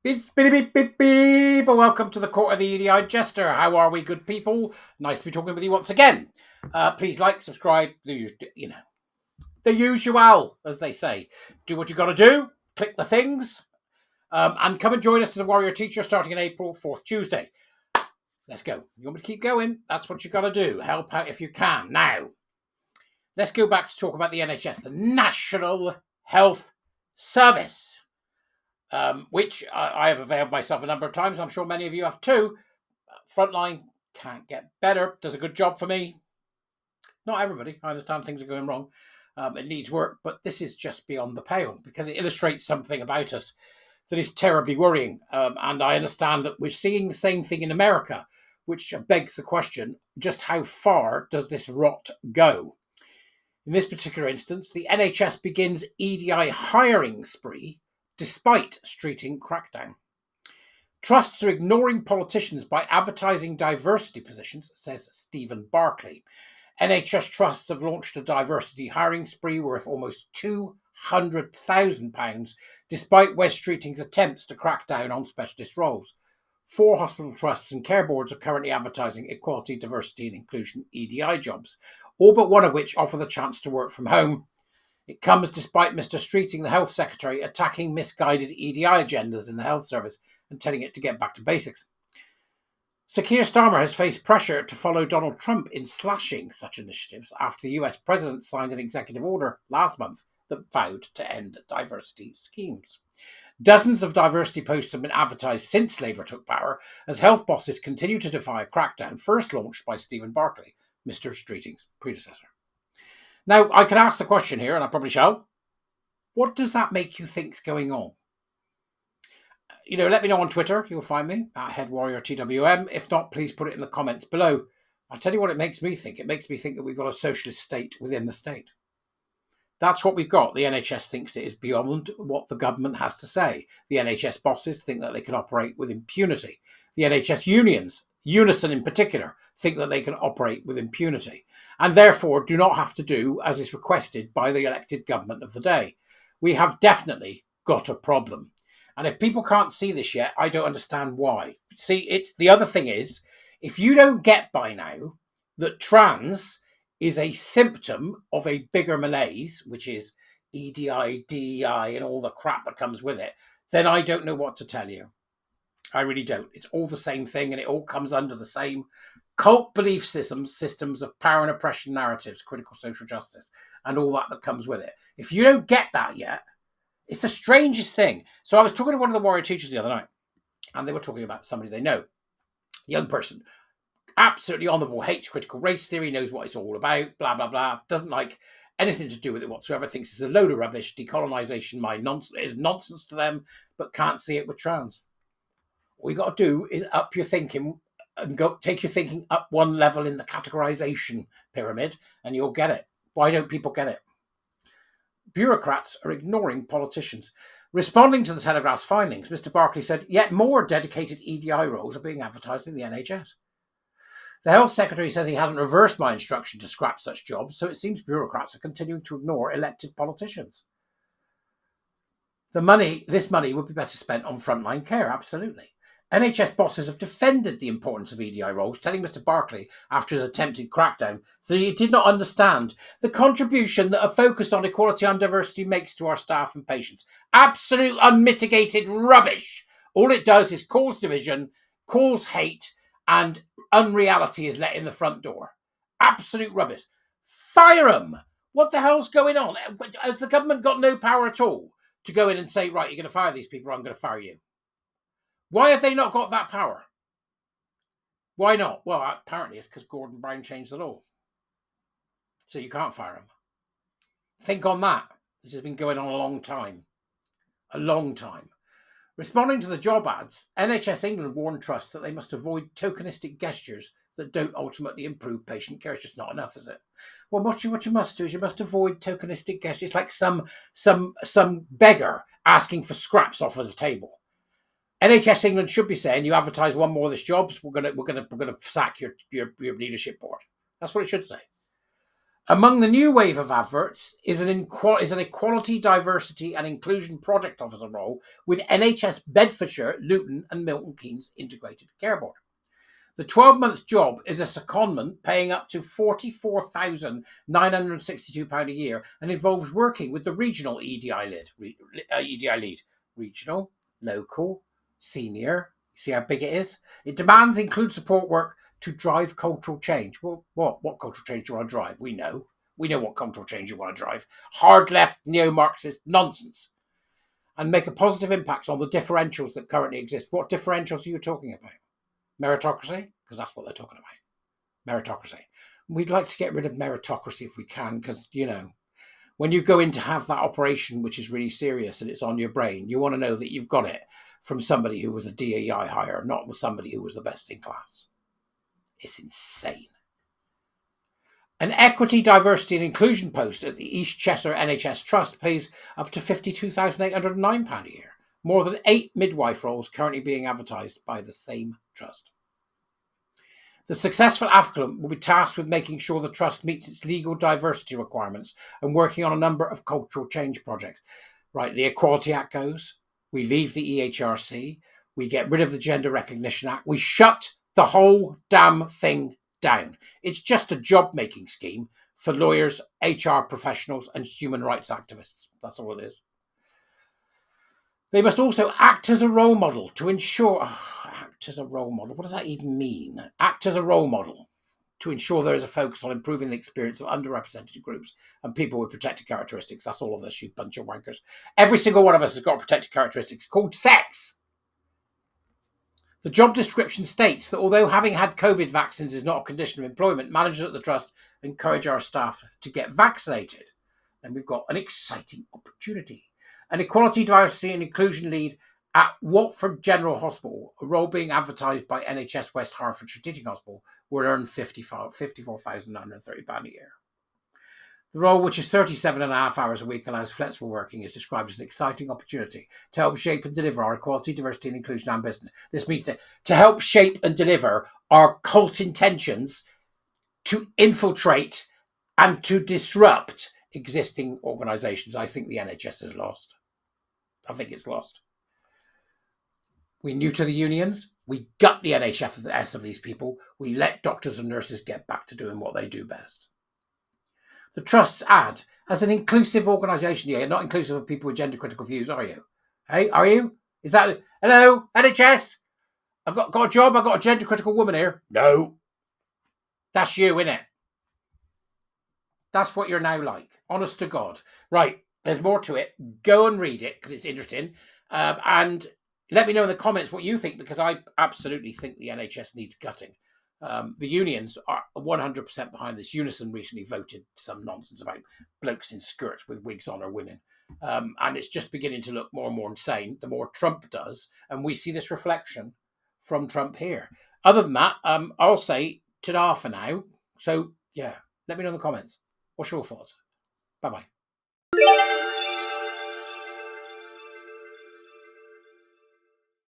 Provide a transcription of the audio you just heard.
Beep, beep, beep, beep, beep. Welcome to the court of the Edijester. How are we, good people? Nice to be talking with you once again. Please like, subscribe, the usual, as they say. Do what you got to do. Click the things. And come and join us as a warrior teacher starting in April, 4th Tuesday. Let's go. You want me to keep going? That's what you got to do. Help out if you can. Now, let's go back to talk about the NHS, the National Health Service. Which I have availed myself a number of times. I'm sure many of you have too. Frontline can't get better. Does a good job for me. Not everybody. I understand things are going wrong. It needs work, but this is just beyond the pale because it illustrates something about us that is terribly worrying. And I understand that we're seeing the same thing in America, which begs the question, just how far does this rot go? In this particular instance, the NHS begins EDI hiring spree despite streeting crackdown. Trusts are ignoring politicians by advertising diversity positions, says Stephen Barclay. NHS trusts have launched a diversity hiring spree worth almost £200,000, despite Wes Streeting's attempts to crack down on specialist roles. 4 hospital trusts and care boards are currently advertising equality, diversity and inclusion EDI jobs, all but one of which offer the chance to work from home. It comes despite Mr. Streeting, the Health Secretary, attacking misguided EDI agendas in the health service and telling it to get back to basics. Sir Keir Starmer has faced pressure to follow Donald Trump in slashing such initiatives after the US president signed an executive order last month that vowed to end diversity schemes. Dozens of diversity posts have been advertised since Labour took power as health bosses continue to defy a crackdown first launched by Stephen Barclay, Mr. Streeting's predecessor. Now, I could ask the question here, and I probably shall. What does that make you think's going on? Let me know on Twitter. You'll find me at HeadWarriorTWM. If not, please put it in the comments below. I'll tell you what it makes me think. It makes me think that we've got a socialist state within the state. That's what we've got. The NHS thinks it is beyond what the government has to say. The NHS bosses think that they can operate with impunity. The NHS unions, Unison in particular, think that they can operate with impunity and therefore do not have to do as is requested by the elected government of the day. We have definitely got a problem. And if people can't see this yet, I don't understand why. See, the other thing is, if you don't get by now that trans is a symptom of a bigger malaise, which is EDI, DEI, and all the crap that comes with it, then I don't know what to tell you. I really don't. It's all the same thing, and it all comes under the same cult belief systems of power and oppression narratives, critical social justice, and all that comes with it. If you don't get that yet, it's the strangest thing. So I was talking to one of the warrior teachers the other night, and they were talking about somebody they know, young person, absolutely on the ball, hates critical race theory, knows what it's all about, blah, blah, blah, doesn't like anything to do with it whatsoever, thinks it's a load of rubbish, decolonization is nonsense to them, but can't see it with trans. All you got to do is up your thinking and take your thinking up one level in the categorization pyramid, and you'll get it. Why don't people get it? Bureaucrats are ignoring politicians. Responding to the Telegraph's findings, Mr. Barclay said, yet more dedicated EDI roles are being advertised in the NHS. The Health Secretary says he hasn't reversed my instruction to scrap such jobs, so it seems bureaucrats are continuing to ignore elected politicians. This money would be better spent on frontline care, absolutely. NHS bosses have defended the importance of EDI roles, telling Mr. Barclay, after his attempted crackdown, that he did not understand the contribution that a focus on equality and diversity makes to our staff and patients. Absolute unmitigated rubbish. All it does is cause division, cause hate, and unreality is let in the front door. Absolute rubbish. Fire them. What the hell's going on? Has the government got no power at all to go in and say, right, you're going to fire these people, or I'm going to fire you? Why have they not got that power? Why not? Well, apparently it's because Gordon Brown changed the law. So you can't fire them. Think on that. This has been going on a long time. A long time. Responding to the job ads, NHS England warned trusts that they must avoid tokenistic gestures that don't ultimately improve patient care. It's just not enough, is it? Well, what you must do is you must avoid tokenistic gestures. It's like some beggar asking for scraps off of the table. NHS England should be saying, you advertise one more of these jobs, we're gonna sack your leadership board. That's what it should say. Among the new wave of adverts is an equality, diversity and inclusion project officer role with NHS Bedfordshire, Luton and Milton Keynes Integrated Care Board. The 12-month job is a secondment paying up to £44,962 a year and involves working with the regional EDI lead. Regional, local, senior. See how big it is? It demands include support work to drive cultural change. Well, what cultural change do you want to drive? We know what cultural change you want to drive. Hard left, neo-Marxist nonsense. And make a positive impact on the differentials that currently exist. What differentials are you talking about? Meritocracy? Because that's what they're talking about. Meritocracy. We'd like to get rid of meritocracy if we can, because, when you go in to have that operation, which is really serious and it's on your brain, you want to know that you've got it from somebody who was a DEI hire, not with somebody who was the best in class. It's insane. An equity, diversity and inclusion post at the East Cheshire NHS Trust pays up to £52,809 a year. More than 8 midwife roles currently being advertised by the same trust. The successful applicant will be tasked with making sure the trust meets its legal diversity requirements and working on a number of cultural change projects. Right, the Equality Act goes, we leave the EHRC, we get rid of the Gender Recognition Act, we shut the whole damn thing down. It's just a job-making scheme for lawyers, HR professionals and human rights activists. That's all it is. They must also act as a role model to ensure... act as a role model? What does that even mean? Act as a role model to ensure there is a focus on improving the experience of underrepresented groups and people with protected characteristics. That's all of us, you bunch of wankers. Every single one of us has got protected characteristics called sex. The job description states that although having had COVID vaccines is not a condition of employment, managers at the Trust encourage our staff to get vaccinated. And we've got an exciting opportunity. An equality, diversity and inclusion lead at Watford General Hospital, a role being advertised by NHS West Hertfordshire Teaching Hospital, will earn £54,930 a year. The role, which is 37.5 hours a week, allows flexible working, is described as an exciting opportunity to help shape and deliver our equality, diversity and inclusion ambitions. This means to help shape and deliver our cult intentions to infiltrate and to disrupt existing organisations. I think the NHS is lost. I think it's lost. We neuter the unions. We gut the NHS of these people. We let doctors and nurses get back to doing what they do best. The Trust's ad as an inclusive organisation. Yeah, you're not inclusive of people with gender critical views, are you? Hey, are you? Is that... Hello, NHS? I've got a job. I've got a gender critical woman here. No. That's you, innit? That's what you're now like. Honest to God. Right, there's more to it. Go and read it because it's interesting. And let me know in the comments what you think, because I absolutely think the NHS needs gutting. The unions are 100% behind this. Unison recently voted some nonsense about blokes in skirts with wigs on are women. And it's just beginning to look more and more insane the more Trump does. And we see this reflection from Trump here. Other than that, I'll say ta-da for now. So, yeah, let me know in the comments. What's your thoughts? Bye-bye.